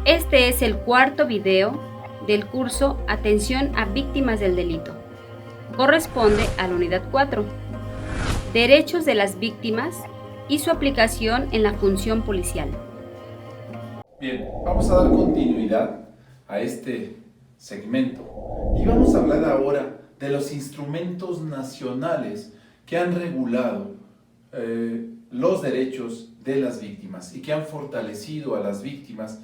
Este es el cuarto video del curso Atención a Víctimas del Delito. Corresponde a la unidad 4, Derechos de las Víctimas y su aplicación en la función policial. Bien, vamos a dar continuidad a este segmento y vamos a hablar ahora de los instrumentos nacionales que han regulado los derechos de las víctimas y que han fortalecido a las víctimas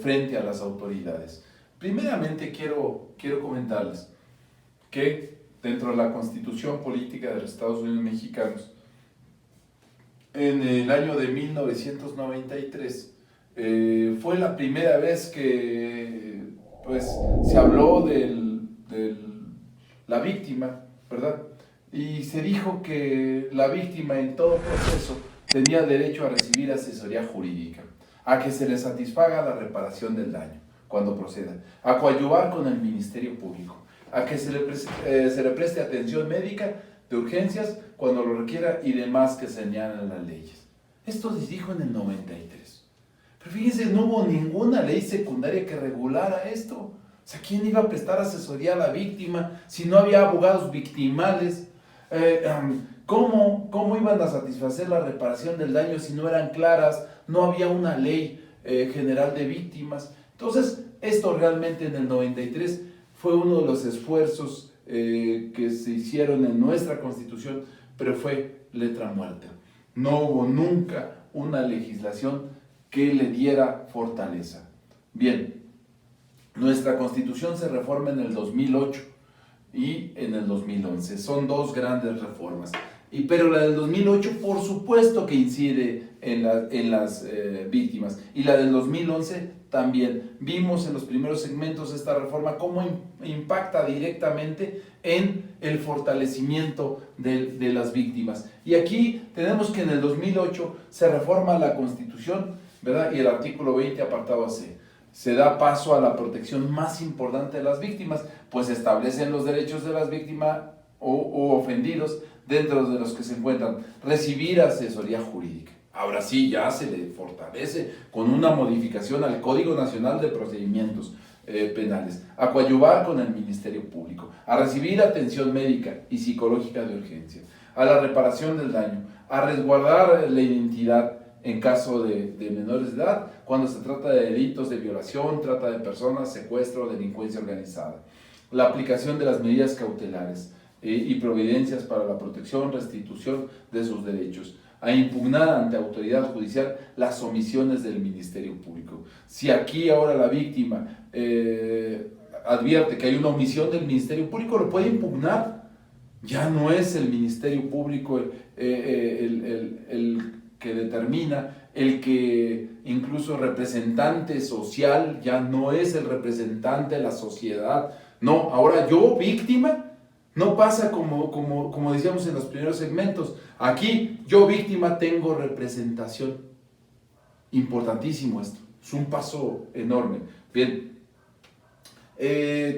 frente a las autoridades. Primeramente quiero comentarles que dentro de la Constitución Política de los Estados Unidos Mexicanos, en el año de 1993, fue la primera vez que pues, se habló de la víctima, ¿verdad? Y se dijo que la víctima en todo proceso tenía derecho a recibir asesoría jurídica, a que se le satisfaga la reparación del daño cuando proceda, a coadyuvar con el Ministerio Público, a que se le preste atención médica de urgencias cuando lo requiera y demás que señalan las leyes. Esto se dijo en el 93. Pero fíjense, no hubo ninguna ley secundaria que regulara esto. O sea, ¿quién iba a prestar asesoría a la víctima si no había abogados victimales? ¿Cómo iban a satisfacer la reparación del daño si no eran claras? No había una ley general de víctimas. Entonces, esto realmente en el 93 fue uno de los esfuerzos que se hicieron en nuestra Constitución, pero fue letra muerta. No hubo nunca una legislación que le diera fortaleza. Bien, nuestra Constitución se reforma en el 2008 y en el 2011. Son dos grandes reformas. Pero la del 2008 por supuesto que incide en las víctimas, y la del 2011 también. Vimos en los primeros segmentos de esta reforma cómo impacta directamente en el fortalecimiento de las víctimas. Y aquí tenemos que en el 2008 se reforma la Constitución, ¿verdad? Y el artículo 20, apartado C. Se da paso a la protección más importante de las víctimas, pues se establecen los derechos de las víctimas o ofendidos, dentro de los que se encuentran recibir asesoría jurídica. Ahora sí, ya se le fortalece con una modificación al Código Nacional de Procedimientos Penales, a coadyuvar con el Ministerio Público, a recibir atención médica y psicológica de urgencia, a la reparación del daño, a resguardar la identidad en caso de menores de edad, cuando se trata de delitos de violación, trata de personas, secuestro, delincuencia organizada, la aplicación de las medidas cautelares y providencias para la protección, restitución de sus derechos, a impugnar ante autoridad judicial las omisiones del Ministerio Público. Si aquí ahora la víctima advierte que hay una omisión del Ministerio Público, lo puede impugnar. Ya no es el Ministerio Público el que determina, el que incluso representante social, ya no es el representante de la sociedad. No, ahora yo, víctima, no pasa como decíamos en los primeros segmentos. Aquí, yo víctima tengo representación. Importantísimo esto. Es un paso enorme. Bien.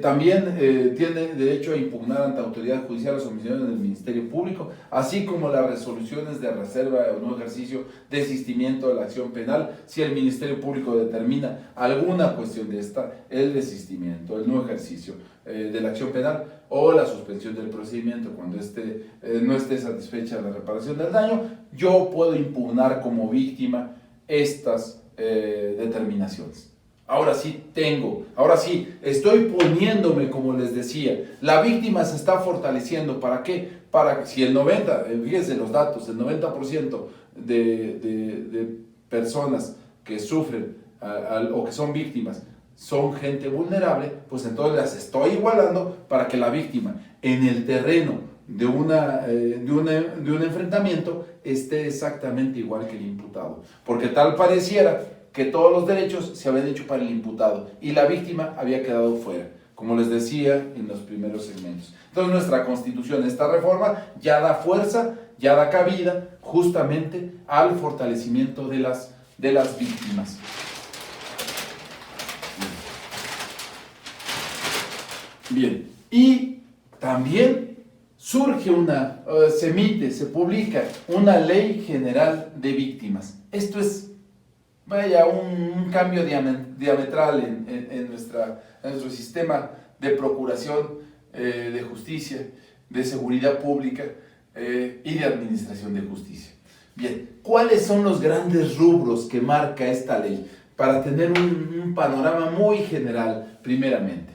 También tiene derecho a impugnar ante autoridad judicial las omisiones del Ministerio Público, así como las resoluciones de reserva o no ejercicio, desistimiento de la acción penal, si el Ministerio Público determina alguna cuestión de esta, el desistimiento, el no ejercicio de la acción penal o la suspensión del procedimiento cuando no esté satisfecha la reparación del daño. Yo puedo impugnar como víctima estas determinaciones. Ahora sí estoy poniéndome, como les decía, la víctima se está fortaleciendo. ¿Para qué? Para que si el 90%, fíjense los datos, el 90% de personas que sufren o que son víctimas son gente vulnerable, pues entonces las estoy igualando para que la víctima en el terreno de un enfrentamiento esté exactamente igual que el imputado. Porque tal pareciera que todos los derechos se habían hecho para el imputado y la víctima había quedado fuera, como les decía en los primeros segmentos. Entonces nuestra Constitución, esta reforma, ya da fuerza, ya da cabida justamente al fortalecimiento de las víctimas. Bien, y también surge se publica una Ley General de Víctimas. Esto es vaya, un cambio diametral en nuestro sistema de procuración, de justicia, de seguridad pública y de administración de justicia. Bien, ¿cuáles son los grandes rubros que marca esta ley? Para tener un panorama muy general, primeramente.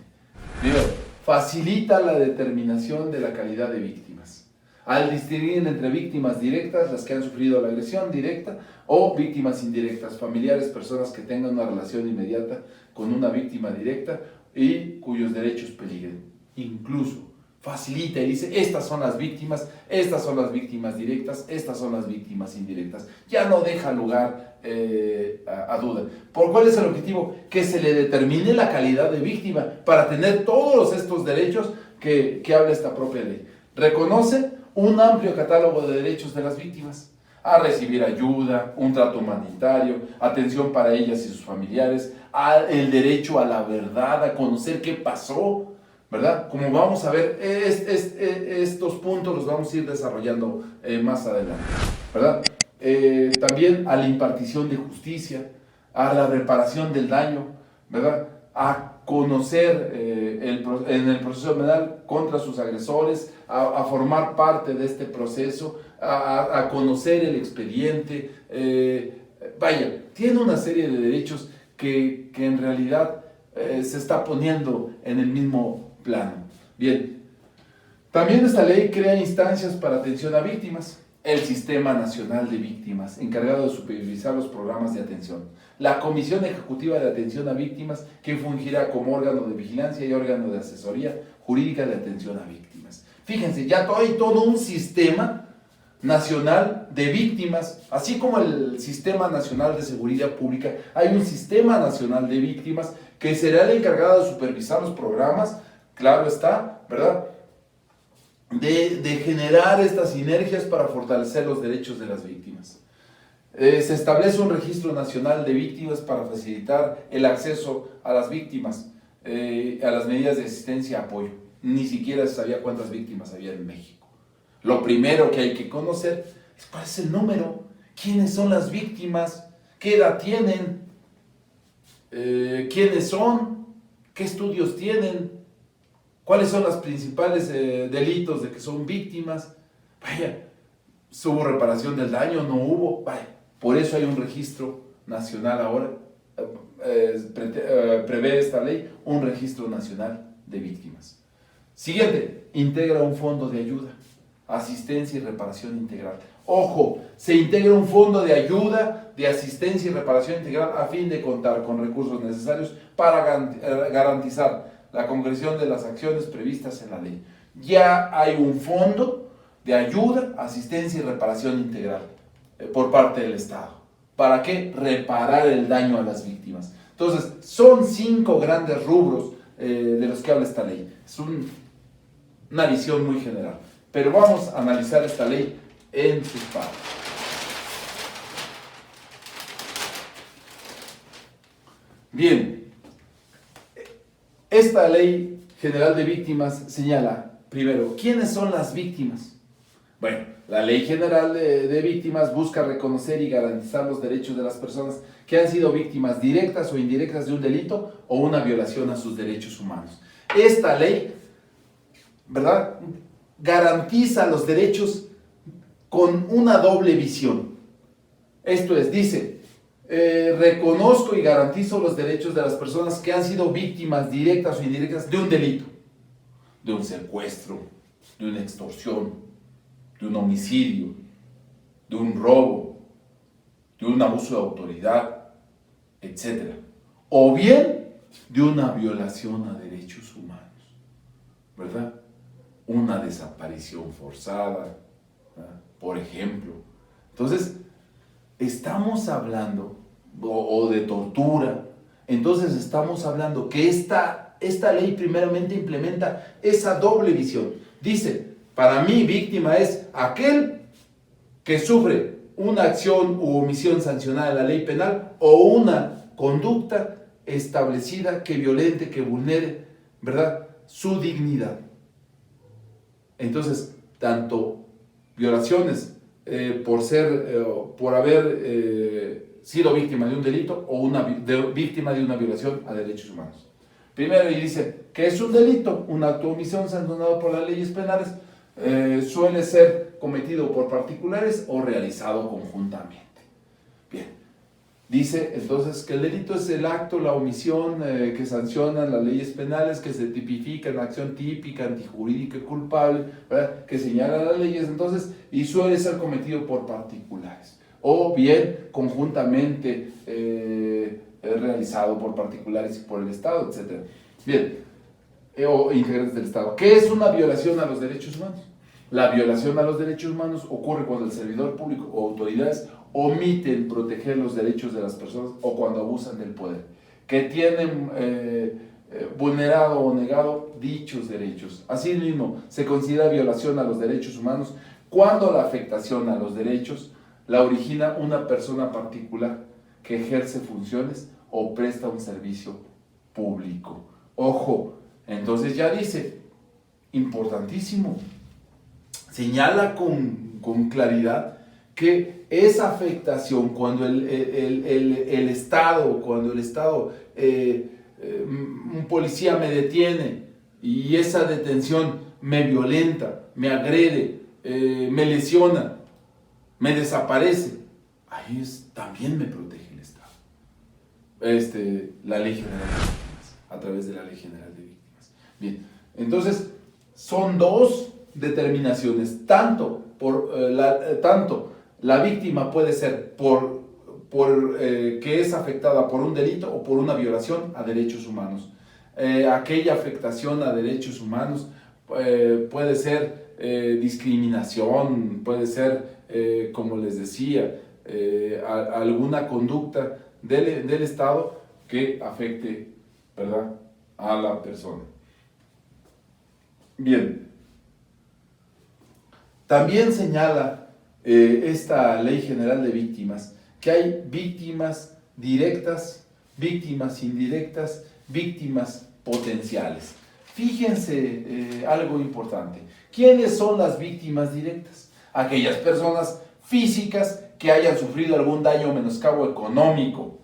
Primero, facilita la determinación de la calidad de víctimas. Al distinguir entre víctimas directas, las que han sufrido la agresión directa, o víctimas indirectas, familiares, personas que tengan una relación inmediata con una víctima directa y cuyos derechos peligren. Incluso facilita y dice, estas son las víctimas directas, estas son las víctimas indirectas. Ya no deja lugar a duda. ¿Por cuál es el objetivo? Que se le determine la calidad de víctima para tener todos estos derechos que habla esta propia ley. Reconoce un amplio catálogo de derechos de las víctimas, a recibir ayuda, un trato humanitario, atención para ellas y sus familiares, el derecho a la verdad, a conocer qué pasó, ¿verdad? Como vamos a ver, estos puntos los vamos a ir desarrollando más adelante, ¿verdad? También a la impartición de justicia, a la reparación del daño, ¿verdad? A conocer en el proceso penal contra sus agresores, a formar parte de este proceso, a conocer el expediente, vaya, tiene una serie de derechos que en realidad se está poniendo en el mismo plano. Bien, también esta ley crea instancias para atención a víctimas. El Sistema Nacional de Víctimas, encargado de supervisar los programas de atención. La Comisión Ejecutiva de Atención a Víctimas, que fungirá como órgano de vigilancia y órgano de asesoría jurídica de atención a víctimas. Fíjense, ya hay todo un sistema nacional de víctimas, así como el Sistema Nacional de Seguridad Pública, hay un Sistema Nacional de Víctimas que será el encargado de supervisar los programas, claro está, ¿verdad?, de generar estas sinergias para fortalecer los derechos de las víctimas. Se establece un registro nacional de víctimas para facilitar el acceso a las víctimas, a las medidas de asistencia y apoyo. Ni siquiera se sabía cuántas víctimas había en México. Lo primero que hay que conocer es cuál es el número, quiénes son las víctimas, qué edad tienen, quiénes son, qué estudios tienen, cuáles son los principales delitos de que son víctimas. Vaya, ¿hubo reparación del daño? No hubo. Vaya, por eso hay un registro nacional ahora, prevé esta ley, un registro nacional de víctimas. Siguiente, integra un fondo de ayuda, asistencia y reparación integral. Ojo, se integra un fondo de ayuda, de asistencia y reparación integral a fin de contar con recursos necesarios para garantizar la concreción de las acciones previstas en la ley. Ya hay un fondo de ayuda, asistencia y reparación integral por parte del Estado. ¿Para qué? Reparar el daño a las víctimas. Entonces, son 5 grandes rubros de los que habla esta ley. Es una visión muy general. Pero vamos a analizar esta ley en sus partes. Bien. Esta Ley General de Víctimas señala, primero, ¿quiénes son las víctimas? Bueno, la Ley General de Víctimas busca reconocer y garantizar los derechos de las personas que han sido víctimas directas o indirectas de un delito o una violación a sus derechos humanos. Esta ley, ¿verdad?, garantiza los derechos con una doble visión. Esto es, dice, reconozco y garantizo los derechos de las personas que han sido víctimas directas o indirectas de un delito, de un secuestro, de una extorsión, de un homicidio, de un robo, de un abuso de autoridad, etc. O bien de una violación a derechos humanos, ¿verdad? Una desaparición forzada, ¿verdad?, por ejemplo. Entonces, estamos hablando, o de tortura, entonces estamos hablando que esta ley primeramente implementa esa doble visión. Dice, para mí víctima es aquel que sufre una acción u omisión sancionada en la ley penal o una conducta establecida que violente, que vulnere, ¿verdad?, su dignidad. Entonces, tanto violaciones por haber sido víctima de un delito o víctima de una violación a derechos humanos. Primero, y dice que es un delito, un acto de omisión sancionado por las leyes penales, suele ser cometido por particulares o realizado conjuntamente. Bien, dice entonces que el delito es el acto, la omisión que sancionan las leyes penales, que se tipifican, acción típica, antijurídica y culpable, ¿verdad?, que señalan las leyes, entonces, y suele ser cometido por particulares, o bien conjuntamente realizado por particulares y por el Estado, etc. Bien, o integrantes del Estado. ¿Qué es una violación a los derechos humanos? La violación a los derechos humanos ocurre cuando el servidor público o autoridades omiten proteger los derechos de las personas o cuando abusan del poder, que tienen vulnerado o negado dichos derechos. Asimismo, se considera violación a los derechos humanos cuando la afectación a los derechos la origina una persona particular que ejerce funciones o presta un servicio público. Ojo, entonces ya dice, importantísimo, señala con claridad que esa afectación, cuando el Estado, un policía me detiene y esa detención me violenta, me agrede, me lesiona, me desaparece, ahí también me protege el Estado. La Ley General de Víctimas, a través de la Ley General de Víctimas. Bien, entonces son dos determinaciones, tanto la víctima puede ser que es afectada por un delito o por una violación a derechos humanos. Aquella afectación a derechos humanos puede ser discriminación, puede ser, como les decía, alguna conducta del Estado que afecte, ¿verdad?, a la persona. Bien, también señala esta Ley General de Víctimas que hay víctimas directas, víctimas indirectas, víctimas potenciales. Fíjense algo importante. ¿Quiénes son las víctimas directas? Aquellas personas físicas que hayan sufrido algún daño o menoscabo económico,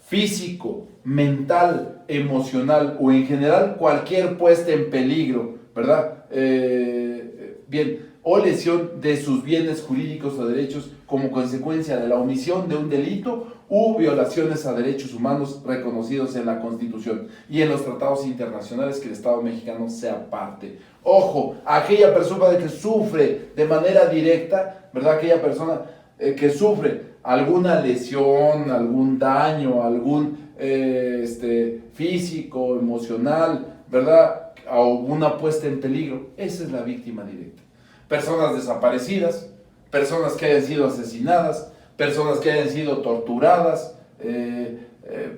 físico, mental, emocional o en general cualquier puesta en peligro, ¿verdad? Bien, o lesión de sus bienes jurídicos o derechos como consecuencia de la omisión de un delito u violaciones a derechos humanos reconocidos en la Constitución y en los tratados internacionales que el Estado mexicano sea parte. Ojo, aquella persona que sufre de manera directa, ¿verdad?, aquella persona que sufre alguna lesión, algún daño, algún físico, emocional, ¿verdad?, o una puesta en peligro, esa es la víctima directa. Personas desaparecidas, personas que hayan sido asesinadas, personas que hayan sido torturadas,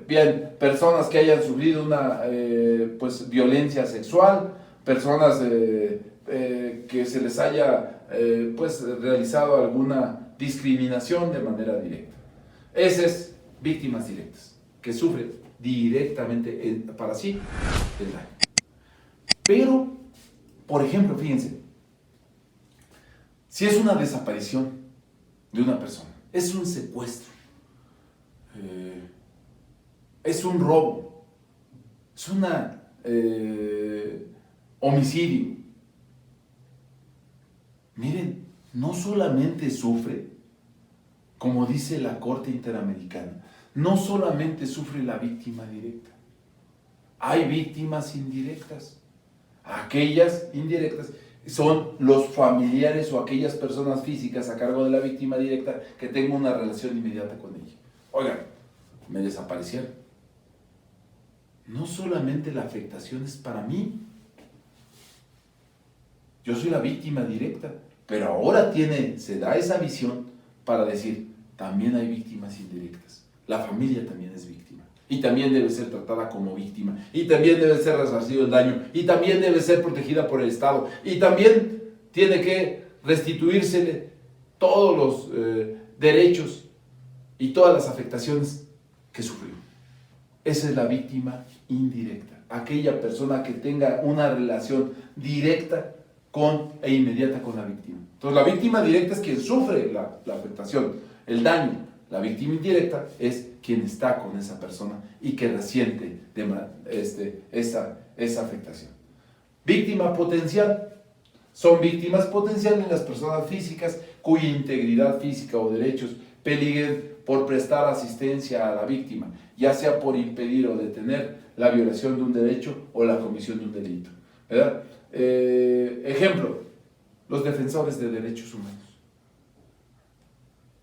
bien, personas que hayan sufrido una violencia sexual, personas que se les haya realizado alguna discriminación de manera directa. Esas es víctimas directas, que sufren directamente para sí el daño. Pero, por ejemplo, fíjense, si es una desaparición de una persona, es un secuestro, es un robo, es un homicidio. Miren, no solamente sufre, como dice la Corte Interamericana, no solamente sufre la víctima directa, hay víctimas indirectas. Aquellas indirectas son los familiares o aquellas personas físicas a cargo de la víctima directa que tengan una relación inmediata con ella. Oigan, me desaparecieron. No solamente la afectación es para mí. Yo soy la víctima directa, pero ahora se da esa visión para decir, también hay víctimas indirectas. La familia también es víctima. Y también debe ser tratada como víctima, y también debe ser resarcido el daño, y también debe ser protegida por el Estado, y también tiene que restituírsele todos los derechos y todas las afectaciones que sufrió. Esa es la víctima indirecta, aquella persona que tenga una relación directa inmediata con la víctima. Entonces la víctima directa es quien sufre la afectación, el daño, La víctima indirecta es quien está con esa persona y que resiente esa afectación. Víctima potencial. Son víctimas potenciales las personas físicas cuya integridad física o derechos peligren por prestar asistencia a la víctima, ya sea por impedir o detener la violación de un derecho o la comisión de un delito, ¿verdad? Ejemplo, los defensores de derechos humanos,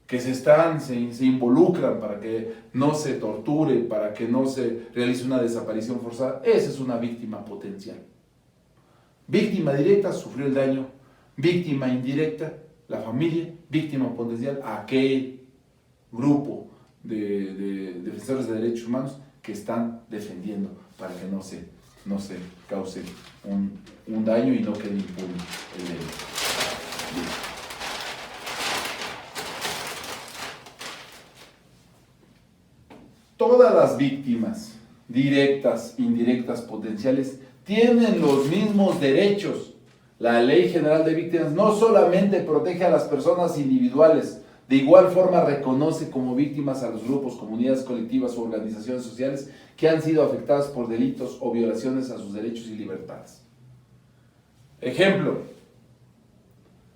que se involucran para que no se torture, para que no se realice una desaparición forzada. Esa es una víctima potencial. Víctima directa, sufrió el daño. Víctima indirecta, la familia. Víctima potencial, aquel grupo de defensores de derechos humanos que están defendiendo para que no se cause un daño y no quede impune el delito. Todas las víctimas, directas, indirectas, potenciales, tienen los mismos derechos. La Ley General de Víctimas no solamente protege a las personas individuales, de igual forma reconoce como víctimas a los grupos, comunidades colectivas o organizaciones sociales que han sido afectadas por delitos o violaciones a sus derechos y libertades. Ejemplo,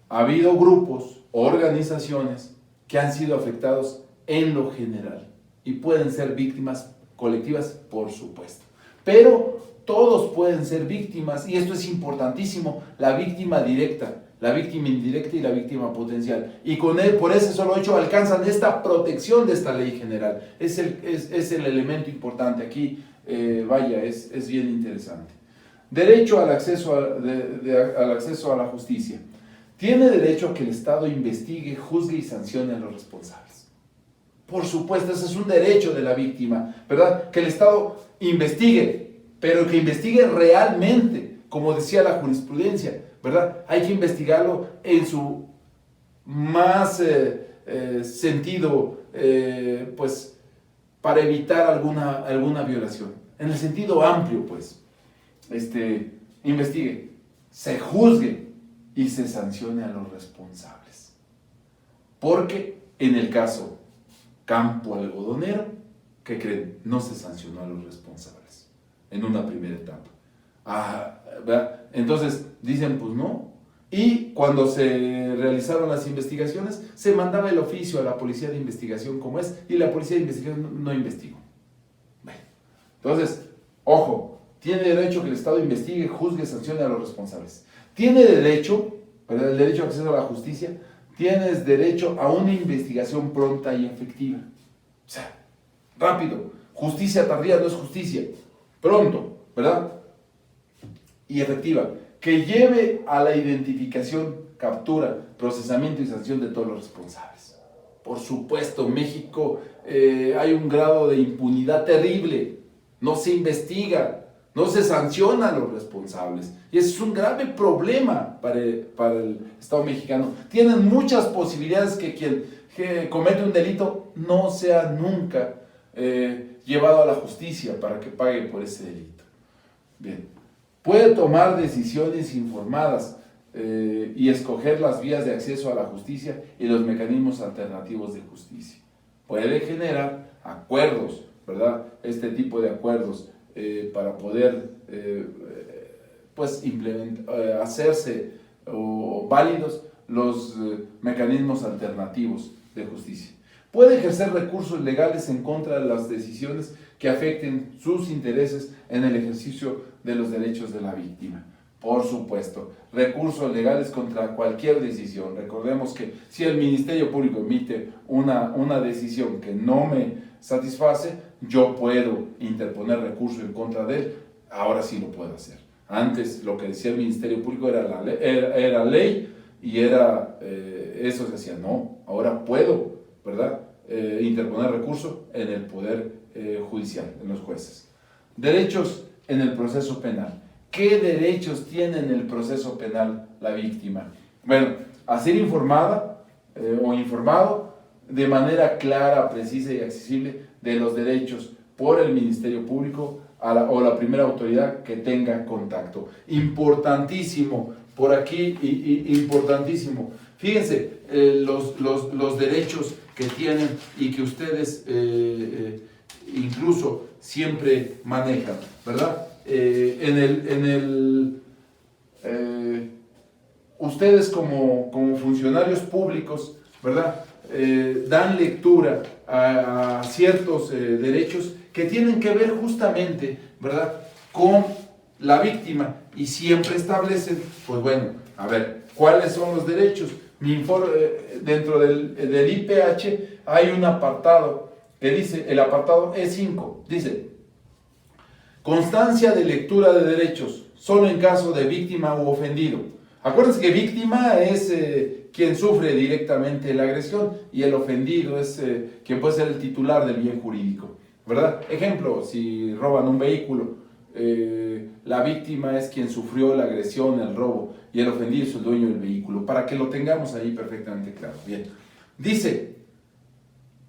ha habido grupos, organizaciones que han sido afectados en lo general y pueden ser víctimas colectivas, por supuesto. Pero todos pueden ser víctimas, y esto es importantísimo: la víctima directa, la víctima indirecta y la víctima potencial. Y por ese solo hecho alcanzan esta protección de esta ley general. Es el elemento importante aquí, es bien interesante. Derecho al acceso al acceso a la justicia. Tiene derecho a que el Estado investigue, juzgue y sancione a los responsables. Por supuesto, ese es un derecho de la víctima, ¿verdad? Que el Estado investigue, pero que investigue realmente, como decía la jurisprudencia, ¿verdad? Hay que investigarlo en su más sentido, pues, para evitar alguna violación. En el sentido amplio, pues, investigue, se juzgue y se sancione a los responsables. Porque en el caso Campo Algodonero, ¿qué creen? No se sancionó a los responsables en una primera etapa. ¿Verdad? Entonces dicen, pues no. Y cuando se realizaron las investigaciones, se mandaba el oficio a la policía de investigación como es, y la policía de investigación no investigó. Bueno, entonces, ojo, tiene derecho que el Estado investigue, juzgue, sancione a los responsables. Tiene derecho, ¿verdad? El derecho a acceso a la justicia. Tienes derecho a una investigación pronta y efectiva. O sea, rápido. Justicia tardía no es justicia. Pronto, ¿verdad? Y efectiva. Que lleve a la identificación, captura, procesamiento y sanción de todos los responsables. Por supuesto, México hay un grado de impunidad terrible. No se investiga, no se sanciona a los responsables. Y ese es un grave problema para el Estado mexicano. Tienen muchas posibilidades que quien comete un delito no sea nunca llevado a la justicia para que pague por ese delito. Bien. Puede tomar decisiones informadas y escoger las vías de acceso a la justicia y los mecanismos alternativos de justicia. Puede generar acuerdos, ¿verdad? Este tipo de acuerdos para poder pues hacerse válidos los mecanismos alternativos de justicia. Puede ejercer recursos legales en contra de las decisiones que afecten sus intereses en el ejercicio de los derechos de la víctima. Por supuesto, recursos legales contra cualquier decisión. Recordemos que si el Ministerio Público emite una decisión que no me satisface, yo puedo interponer recurso en contra de él. Ahora sí lo puedo hacer. Antes lo que decía el Ministerio Público era ley y eso se hacía. No, ahora puedo, ¿verdad? Interponer recurso en el Poder Judicial, en los jueces. Derechos en el proceso penal. ¿Qué derechos tiene en el proceso penal la víctima? Bueno, a ser informada o informado de manera clara, precisa y accesible de los derechos por el Ministerio Público o la primera autoridad que tenga contacto. Importantísimo, por aquí, importantísimo. Fíjense, los derechos que tienen y que ustedes incluso siempre manejan, ¿verdad? Ustedes como funcionarios públicos, ¿verdad? Dan lectura a ciertos derechos que tienen que ver justamente, ¿verdad?, con la víctima, y siempre establecen, pues bueno, a ver, ¿cuáles son los derechos? Dentro del IPH hay un apartado que dice, el apartado E5, dice: constancia de lectura de derechos, solo en caso de víctima u ofendido. Acuérdense que víctima es quien sufre directamente la agresión, y el ofendido es quien puede ser el titular del bien jurídico, ¿verdad? Ejemplo, si roban un vehículo, la víctima es quien sufrió la agresión, el robo, y el ofendido es el dueño del vehículo, para que lo tengamos ahí perfectamente claro. Bien, dice: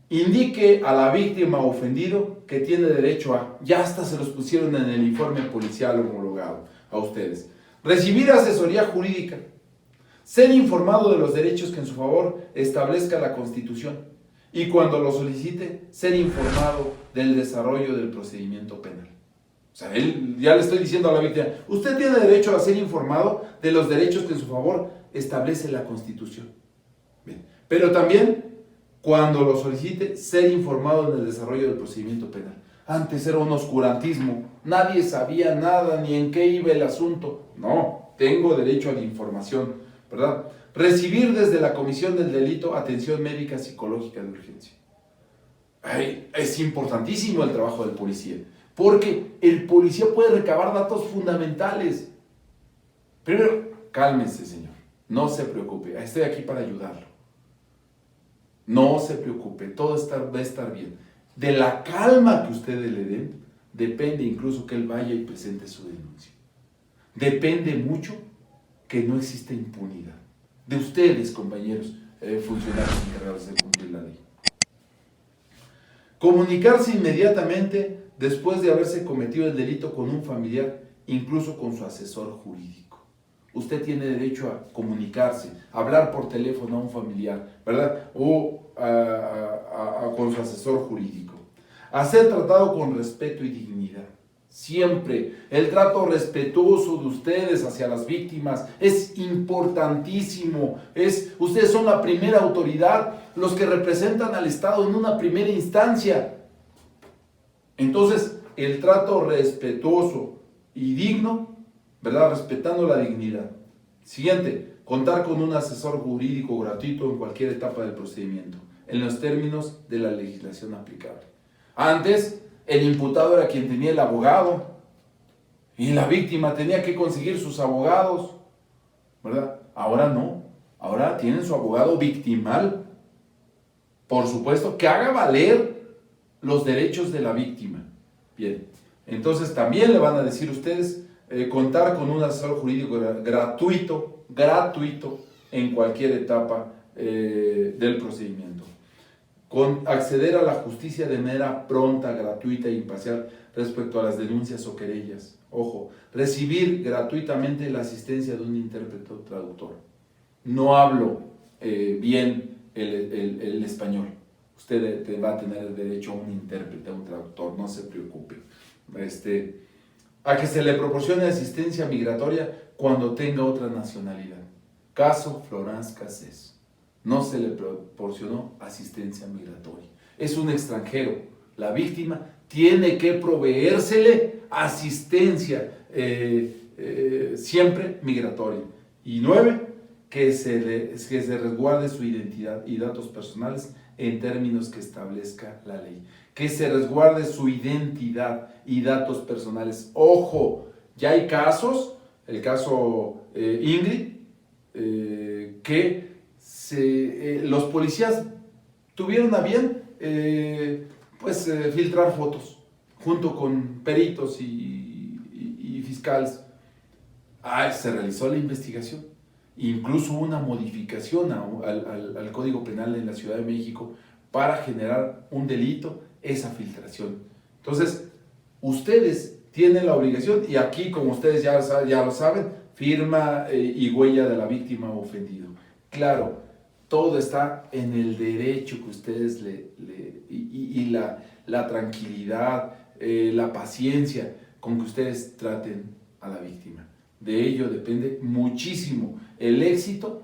indique a la víctima o ofendido que tiene derecho a, ya hasta se los pusieron en el informe policial homologado a ustedes, recibir asesoría jurídica, ser informado de los derechos que en su favor establezca la Constitución, y cuando lo solicite, ser informado del desarrollo del procedimiento penal. O sea, él ya le estoy diciendo a la víctima, usted tiene derecho a ser informado de los derechos que en su favor establece la Constitución. Bien. Pero también, cuando lo solicite, ser informado del desarrollo del procedimiento penal. Antes era un oscurantismo, nadie sabía nada ni en qué iba el asunto. No, tengo derecho a la información, ¿verdad? Recibir desde la comisión del delito atención médica psicológica de urgencia. Es importantísimo el trabajo del policía, porque el policía puede recabar datos fundamentales. Primero, cálmese, señor, no se preocupe, estoy aquí para ayudarlo. No se preocupe, todo va a estar bien. De la calma que ustedes le den, depende incluso que él vaya y presente su denuncia. Depende mucho que no exista impunidad. De ustedes, compañeros funcionarios encargados de cumplir la ley. Comunicarse inmediatamente después de haberse cometido el delito con un familiar, incluso con su asesor jurídico. Usted tiene derecho a comunicarse, a hablar por teléfono a un familiar, ¿verdad? O con su asesor jurídico. A ser tratado con respeto y dignidad. Siempre el trato respetuoso de ustedes hacia las víctimas es importantísimo. Ustedes son la primera autoridad, los que representan al Estado en una primera instancia. Entonces, el trato respetuoso y digno, ¿verdad? Respetando la dignidad. Siguiente, contar con un asesor jurídico gratuito en cualquier etapa del procedimiento, en los términos de la legislación aplicable. Antes, el imputado era quien tenía el abogado y la víctima tenía que conseguir sus abogados, ¿verdad? Ahora no, ahora tienen su abogado victimal. Por supuesto, que haga valer los derechos de la víctima. Bien, entonces también le van a decir ustedes contar con un asesor jurídico gratuito en cualquier etapa del procedimiento. Con acceder a la justicia de manera pronta, gratuita e imparcial respecto a las denuncias o querellas. Ojo, recibir gratuitamente la asistencia de un intérprete o traductor. No hablo bien el español. Usted va a tener derecho a un intérprete, a un traductor, no se preocupe. A que se le proporcione asistencia migratoria cuando tenga otra nacionalidad. Caso Florence Cassés. No se le proporcionó asistencia migratoria. Es un extranjero. La víctima tiene que proveérsele asistencia siempre migratoria. Y 9, que se resguarde su identidad y datos personales en términos que establezca la ley. Que se resguarde su identidad y datos personales. Ojo, ya hay casos, el caso Ingrid, que los policías tuvieron a bien filtrar fotos junto con peritos y fiscales. Se realizó la investigación, incluso una modificación al Código Penal en la Ciudad de México para generar un delito, esa filtración. Entonces, ustedes tienen la obligación, y aquí, como ustedes ya lo saben, firma y huella de la víctima o ofendido. Claro, todo está en el derecho que ustedes la tranquilidad, la paciencia con que ustedes traten a la víctima. De ello depende muchísimo el éxito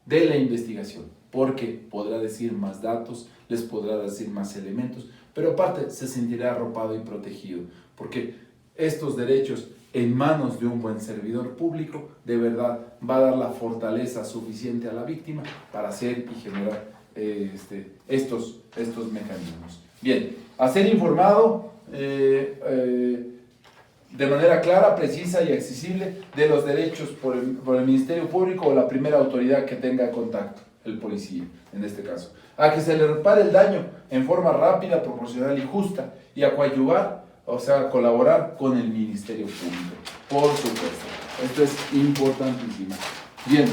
de la investigación, porque podrá decir más datos, les podrá decir más elementos, pero aparte se sentirá arropado y protegido, porque estos derechos en manos de un buen servidor público, de verdad va a dar la fortaleza suficiente a la víctima para hacer y generar estos mecanismos. Bien, a ser informado de manera clara, precisa y accesible de los derechos por el Ministerio Público o la primera autoridad que tenga contacto, el policía en este caso. A que se le repare el daño en forma rápida, proporcional y justa, y a coadyuvar, o sea, colaborar con el Ministerio Público, por supuesto. Esto es importantísimo. Bien.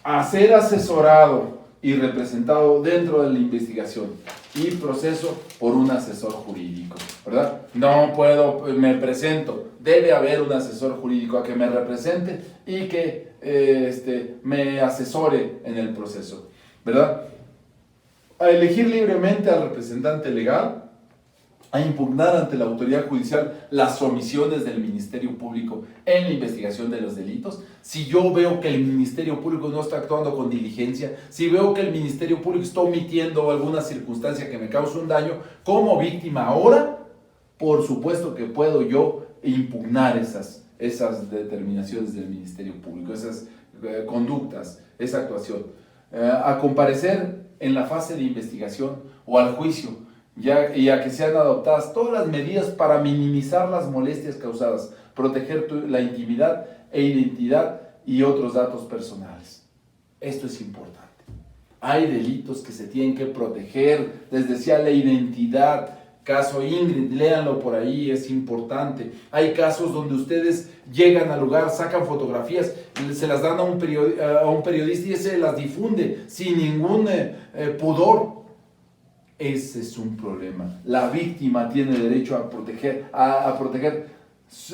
A ser asesorado y representado dentro de la investigación y proceso por un asesor jurídico, ¿verdad? No puedo, me presento, debe haber un asesor jurídico a que me represente y que me asesore en el proceso, ¿verdad? A elegir libremente al representante legal, a impugnar ante la autoridad judicial las omisiones del Ministerio Público en la investigación de los delitos. Si yo veo que el Ministerio Público no está actuando con diligencia, si veo que el Ministerio Público está omitiendo alguna circunstancia que me cause un daño, como víctima ahora, por supuesto que puedo yo impugnar esas determinaciones del Ministerio Público, esas conductas, esa actuación. A comparecer en la fase de investigación o al juicio, y a que sean adoptadas todas las medidas para minimizar las molestias causadas, proteger la intimidad e identidad y otros datos personales. Esto es importante. Hay delitos que se tienen que proteger, les decía, la identidad. Caso Ingrid, léanlo por ahí, es importante. Hay casos donde ustedes llegan al lugar, sacan fotografías, se las dan a un periodista y ese las difunde sin ningún pudor. Ese es un problema. La víctima tiene derecho a proteger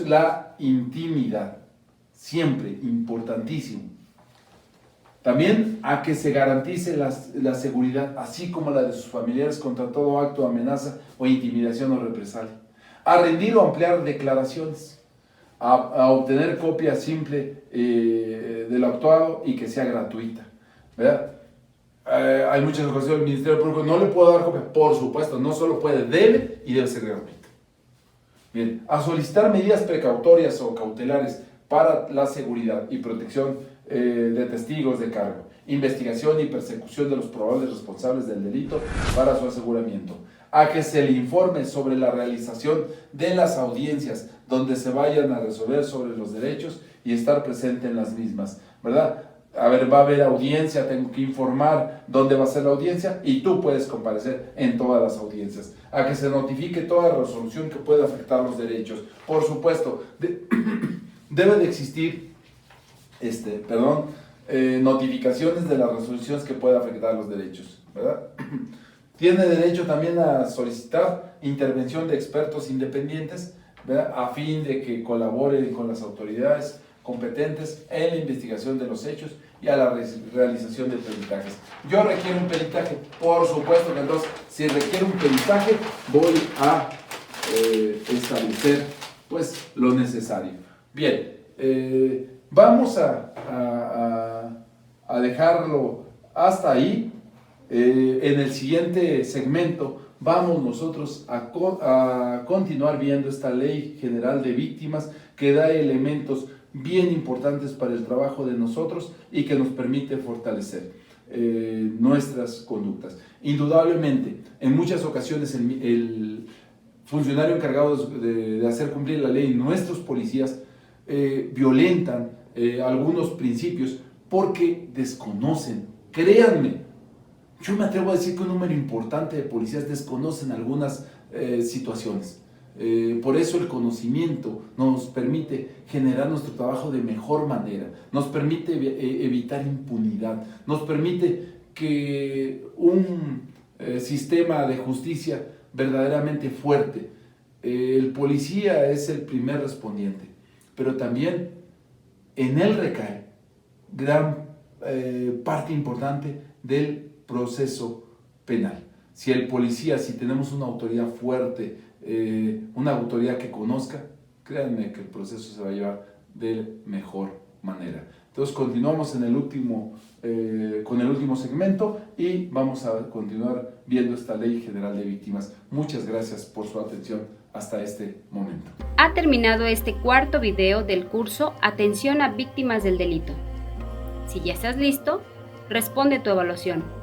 la intimidad. Siempre, importantísimo. También a que se garantice la seguridad, así como la de sus familiares contra todo acto de amenaza o intimidación o represalia. A rendir o ampliar declaraciones. A obtener copia simple de lo actuado y que sea gratuita, ¿verdad? Hay muchas ocasiones el Ministerio Público no le puedo dar copia, por supuesto, no solo puede, debe y debe ser gratuita. Bien, a solicitar medidas precautorias o cautelares para la seguridad y protección de testigos de cargo, investigación y persecución de los probables responsables del delito para su aseguramiento, a que se le informe sobre la realización de las audiencias donde se vayan a resolver sobre los derechos y estar presente en las mismas, ¿verdad? A ver, va a haber audiencia, tengo que informar dónde va a ser la audiencia y tú puedes comparecer en todas las audiencias. A que se notifique toda resolución que pueda afectar los derechos. Por supuesto, debe de existir notificaciones de las resoluciones que pueda afectar los derechos, ¿verdad? Tiene derecho también a solicitar intervención de expertos independientes, ¿verdad? A fin de que colaboren con las autoridades competentes en la investigación de los hechos y a la realización de peritajes. Yo requiero un peritaje, por supuesto que entonces, si requiere un peritaje, voy a establecer pues lo necesario. Bien, vamos a dejarlo hasta ahí. En el siguiente segmento vamos nosotros a continuar viendo esta Ley General de Víctimas que da elementos bien importantes para el trabajo de nosotros y que nos permite fortalecer nuestras conductas. Indudablemente, en muchas ocasiones el funcionario encargado de hacer cumplir la ley, nuestros policías, violentan algunos principios porque desconocen. Créanme, yo me atrevo a decir que un número importante de policías desconocen algunas situaciones. Por eso el conocimiento nos permite generar nuestro trabajo de mejor manera, nos permite evitar impunidad, nos permite que un sistema de justicia verdaderamente fuerte. El policía es el primer respondiente, pero también en él recae gran parte importante del proceso penal. Si el policía, si tenemos una autoridad fuerte, una autoridad que conozca, créanme que el proceso se va a llevar de mejor manera. Entonces continuamos en el con el último segmento y vamos a continuar viendo esta Ley General de Víctimas. Muchas gracias por su atención hasta este momento. Ha terminado este cuarto video del curso Atención a Víctimas del Delito. Si ya estás listo, responde tu evaluación.